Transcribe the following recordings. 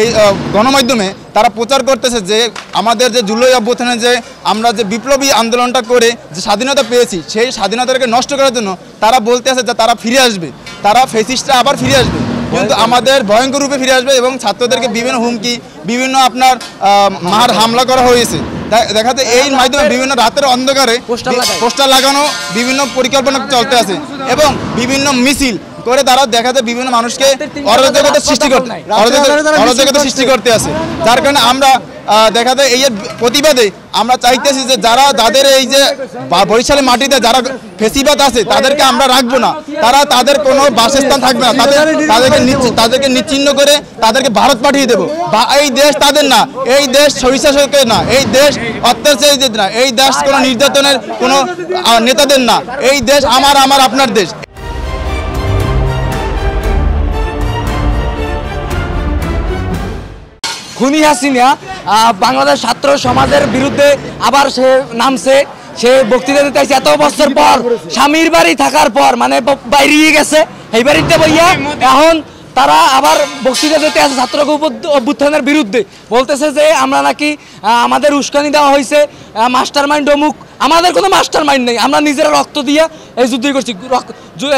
এই গণমাধ্যমে তারা প্রচার করতেছে যে আমাদের যে জুলাই অভ্যুত্থানে যে আমরা যে বিপ্লবী আন্দোলনটা করে যে স্বাধীনতা পেয়েছি সেই স্বাধীনতাকে নষ্ট করার জন্য তারা বলতে আছে যে তারা ফিরে আসবে, তারা ফ্যাসিস্টরা আবার ফিরে আসবে, কিন্তু আমাদের ভয়ঙ্কর রূপে ফিরে আসবে এবং ছাত্রদেরকে বিভিন্ন হুমকি, বিভিন্ন আপনার মার হামলা করা হয়েছে। দেখা যায় এই মাধ্যমে বিভিন্ন রাতের অন্ধকারে পোস্টার লাগানো বিভিন্ন পরিকল্পনা চলতে আছে এবং বিভিন্ন মিছিল করে তারা দেখা যায় বিভিন্ন মানুষকে অরাজকতা সৃষ্টি করতে আছে। যার কারণে আমরা দেখা যায় এই প্রতিবাদে আমরা চাইতেছি যে যাদের এই যে বরিশালের মাটিতে যারা ফেসিবাদ আছে তাদেরকে আমরা রাখবো না, তাদের কোনো বাসস্থান থাকবে না, তাদেরকে নিচ্ছিন্ন করে তাদেরকে ভারত পাঠিয়ে দেবো। এই দেশ তাদের না, এই দেশ স্বৈরশাসকের না, এই দেশ অত্যাচারীদের না, এই দেশ কোনো নির্যাতনের কোনো নেতাদের না, এই দেশ আমার আপনার দেশ। খুনি হাসিনা বাংলাদেশ ছাত্র সমাজের বিরুদ্ধে আবার সে নামছে, সে বক্তৃতা দিতে এত বছর পর স্বামীর বাড়ি থাকার পর মানে বাইরে গেছে, এই বাড়িতে বইয়া এখন তারা আবার বক্তৃতা দিতে আছে ছাত্র অভ্যুত্থানের বিরুদ্ধে। বলতেছে যে আমরা নাকি আমাদের উস্কানি দেওয়া হয়েছে, মাস্টার মাইন্ড অমুক। আমাদের কোনো মাস্টার মাইন্ড নেই, আমরা নিজেরা রক্ত দিয়ে এই যুদ্ধ করছি।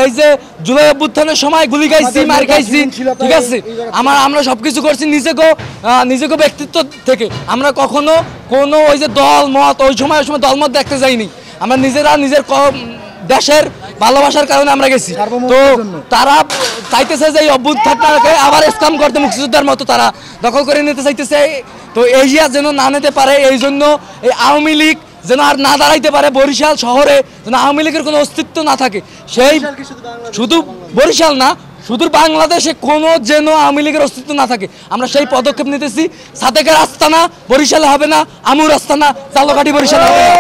এই যে জুলাই অভ্যুত্থানের সময় গুলি খাইছি, মার খাইছি, ঠিক আছে, আমরা সবকিছু করছি নিজেকে ব্যক্তিত্ব থেকে। আমরা কখনো কোনো ওই যে দল মত ওই সময় দলমত দেখতে যাইনি, আমরা নিজেরা নিজের দেশের ভালোবাসার কারণে আমরা গেছি। তো তারা চাইতেছে যে এই অভ্যুত্থানটাকে আবার স্ক্যাম করতে, মুক্তিযোদ্ধার মতো তারা দখল করে নিতে চাইতেছে। তো এই যেন না নিতে পারে, এই জন্য এই আওয়ামী লীগ যেন আর না দাঁড়াইতে পারে, বরিশাল শহরে যেন আওয়ামী লীগের কোনো অস্তিত্ব না থাকে। সেই শুধু বরিশাল না, শুধু বাংলাদেশে কোনো যেন আওয়ামী লীগের অস্তিত্ব না থাকে, আমরা সেই পদক্ষেপ নিতেছি। সাদেকের আস্তানা বরিশালে হবে না, আমুর আস্তানা চালকাঠি বরিশালে হবে না।